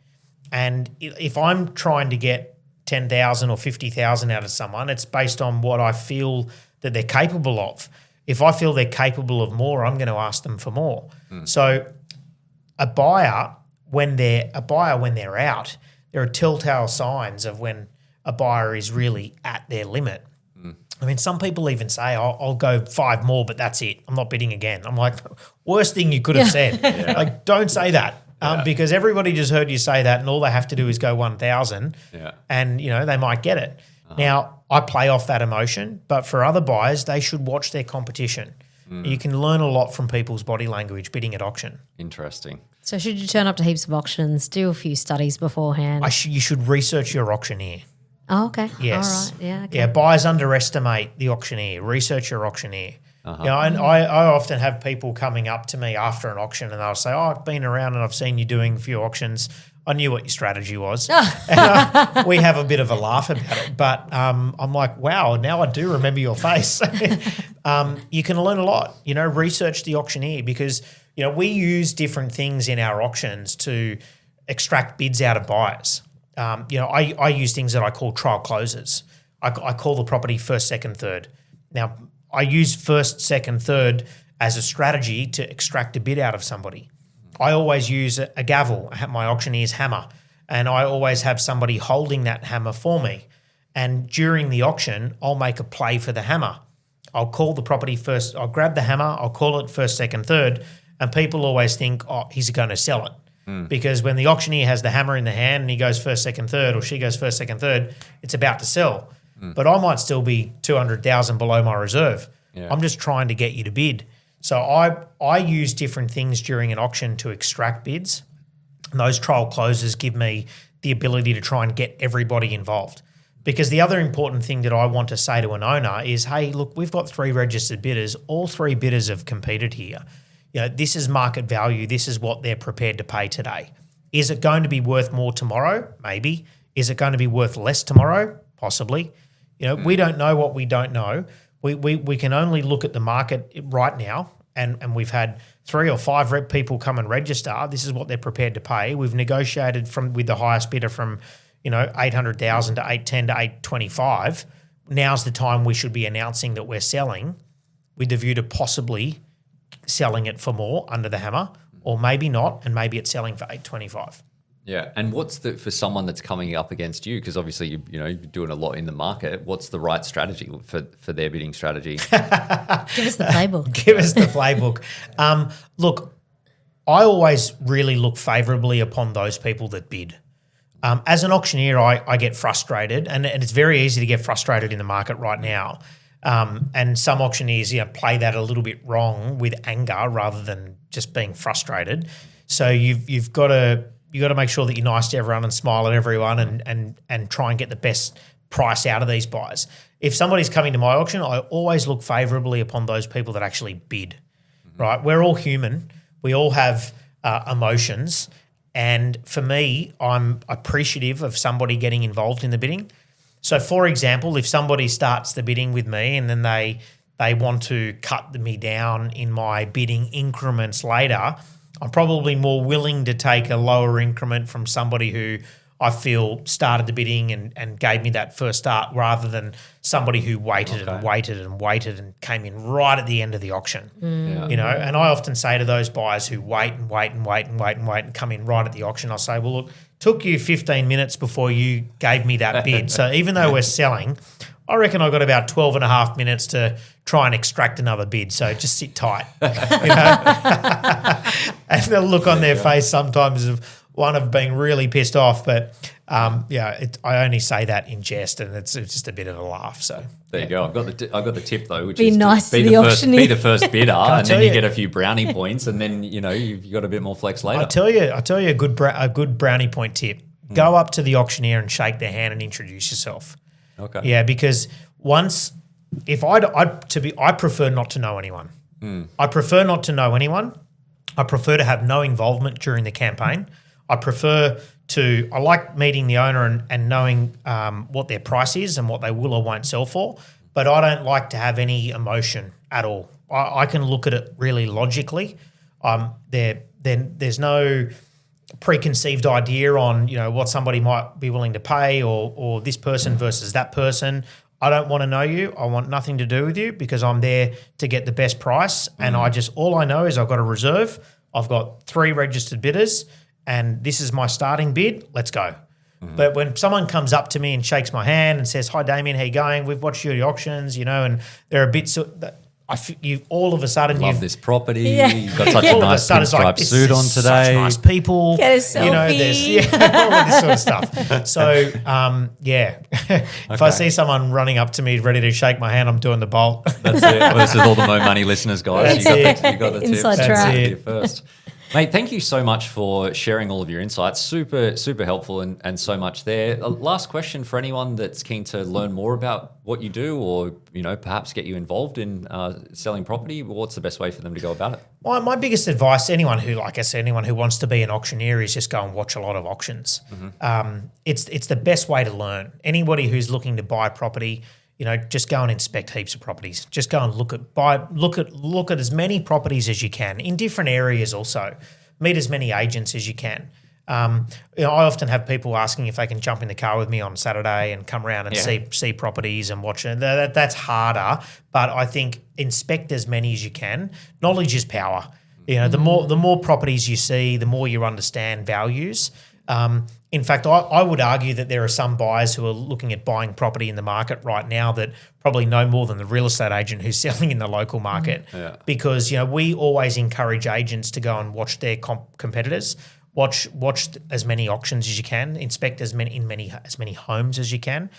And if I'm trying to get 10,000 or 50,000 out of someone, it's based on what I feel that they're capable of. If I feel they're capable of more, I'm going to ask them for more. So a buyer when they're out, there are telltale signs of when a buyer is really at their limit. I mean, some people even say, I'll go 5 more, but that's it. I'm not bidding again. I'm like, worst thing you could have said. Like, don't say that. Because everybody just heard you say that and all they have to do is go 1,000 and, they might get it. Now, I play off that emotion, but for other buyers, they should watch their competition. You can learn a lot from people's body language bidding at auction. Interesting. So should you turn up to heaps of auctions, do a few studies beforehand? You should research your auctioneer. Oh, okay. Yes. All right. Yeah. Okay. Yeah. Buyers underestimate the auctioneer. Research your auctioneer. And I often have people coming up to me after an auction and they'll say, I've been around and I've seen you doing a few auctions. I knew what your strategy was. And we have a bit of a laugh about it. But I'm like, wow, now I do remember your face. You can learn a lot. Research the auctioneer because, we use different things in our auctions to extract bids out of buyers. I use things that I call trial closes. I call the property first, second, third. Now, I use first, second, third as a strategy to extract a bid out of somebody. I always use a gavel, my auctioneer's hammer, and I always have somebody holding that hammer for me. And during the auction, I'll make a play for the hammer. I'll call the property first. I'll grab the hammer. I'll call it first, second, third. And people always think, he's going to sell it. Because when the auctioneer has the hammer in the hand and he goes first, second, third, or she goes first, second, third, it's about to sell. But I might still be 200,000 below my reserve. I'm just trying to get you to bid. So I use different things during an auction to extract bids. And those trial closes give me the ability to try and get everybody involved. Because the other important thing that I want to say to an owner is, hey, look, we've got 3 registered bidders. All 3 bidders have competed here. This is market value. This is what they're prepared to pay today. Is it going to be worth more tomorrow? Maybe. Is it going to be worth less tomorrow? Possibly. We don't know what we don't know. We can only look at the market right now, and we've had 3 or 5 people come and register. This is what they're prepared to pay. We've negotiated with the highest bidder from 800,000 to 810 to 825. Now's the time we should be announcing that we're selling, with the view to possibly selling it for more under the hammer, or maybe not, and maybe it's selling for 825. Yeah, and what's for someone that's coming up against you? Because obviously you're doing a lot in the market. What's the right strategy for their bidding strategy? Give us the playbook. Give us the playbook. Look, I always really look favourably upon those people that bid. As an auctioneer, I get frustrated, and it's very easy to get frustrated in the market right now. And some auctioneers, play that a little bit wrong with anger rather than just being frustrated. So you've got to make sure that you're nice to everyone and smile at everyone and try and get the best price out of these buyers. If somebody's coming to my auction, I always look favourably upon those people that actually bid. Right? We're all human. We all have emotions. And for me, I'm appreciative of somebody getting involved in the bidding. So, for example, if somebody starts the bidding with me and then they want to cut me down in my bidding increments later, I'm probably more willing to take a lower increment from somebody who I feel started the bidding and gave me that first start, rather than somebody who waited and waited and waited and came in right at the end of the auction. And I often say to those buyers who wait and come in right at the auction, I'll say, well, look, took you 15 minutes before you gave me that bid. So even though we're selling, I reckon I got about 12 and a half minutes to try and extract another bid. So just sit tight, And the look on their face sometimes of one of being really pissed off. But I only say that in jest, and it's just a bit of a laugh. So there you go. I've got the tip though, which be is nice to to the auctioneer. Be the first bidder, and then you get a few brownie points, and then you've got a bit more flex later. I tell you a good brownie point tip. Go up to the auctioneer and shake their hand and introduce yourself. Okay. Yeah, because I prefer not to know anyone. I prefer not to know anyone. I prefer to have no involvement during the campaign. I like meeting the owner and knowing what their price is and what they will or won't sell for, but I don't like to have any emotion at all. I can look at it really logically. There's no preconceived idea on what somebody might be willing to pay or this person versus that person. I don't want to know you. I want nothing to do with you, because I'm there to get the best price. And all I know is I've got a reserve. I've got 3 registered bidders, and this is my starting bid. Let's go. But when someone comes up to me and shakes my hand and says, "Hi, Damien, how you going? We've watched your auctions," and they're a bit all of a sudden love this property. Yeah. You've got such a nice pinstripe suit on today. Such nice people. Get a selfie. All of this sort of stuff. So, if I see someone running up to me ready to shake my hand, I'm doing the bolt. That's it. Well, this is all the Mo Money listeners, guys. You got the tips. Inside track. First. Mate, thank you so much for sharing all of your insights. Super, super helpful and so much there. Last question for anyone that's keen to learn more about what you do, or perhaps get you involved in selling property. What's the best way for them to go about it? My biggest advice to anyone who wants to be an auctioneer is just go and watch a lot of auctions. It's the best way to learn. Anybody who's looking to buy property, just go and inspect heaps of properties. Just go and look at as many properties as you can in different areas. Also, meet as many agents as you can. I often have people asking if they can jump in the car with me on Saturday and come around and see properties and watch it. That's harder, but I think inspect as many as you can. Knowledge is power. The more properties you see, the more you understand values. In fact, I would argue that there are some buyers who are looking at buying property in the market right now that probably know more than the real estate agent who's selling in the local market. Because we always encourage agents to go and watch their competitors, watch as many auctions as you can, inspect as many homes as you can.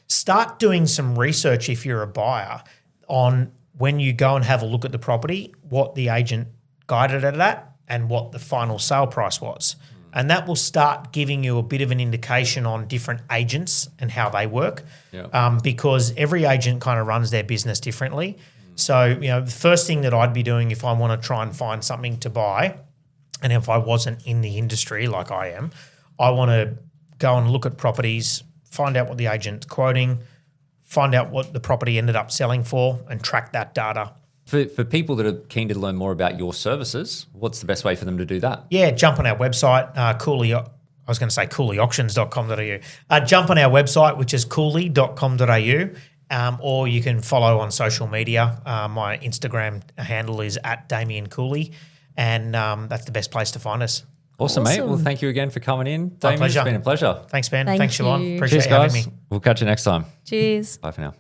Start doing some research if you're a buyer on, when you go and have a look at the property, what the agent guided it at and what the final sale price was. And that will start giving you a bit of an indication on different agents and how they work, because every agent kind of runs their business differently. So, the first thing that I'd be doing if I want to try and find something to buy, and if I wasn't in the industry like I am, I want to go and look at properties, find out what the agent's quoting, find out what the property ended up selling for, and track that data. For people that are keen to learn more about your services, what's the best way for them to do that? Yeah, jump on our website, Cooley. I was going to say cooleyauctions.com.au. Jump on our website, which is cooley.com.au. Or you can follow on social media. My Instagram handle is @Damien Cooley, and that's the best place to find us. Awesome, mate. Well, thank you again for coming in. Damien, it's been a pleasure. Thanks, Ben. Thank Thanks, Siobhan. you. Appreciate Cheers, you having guys. me. We'll catch you next time. Cheers. Bye for now.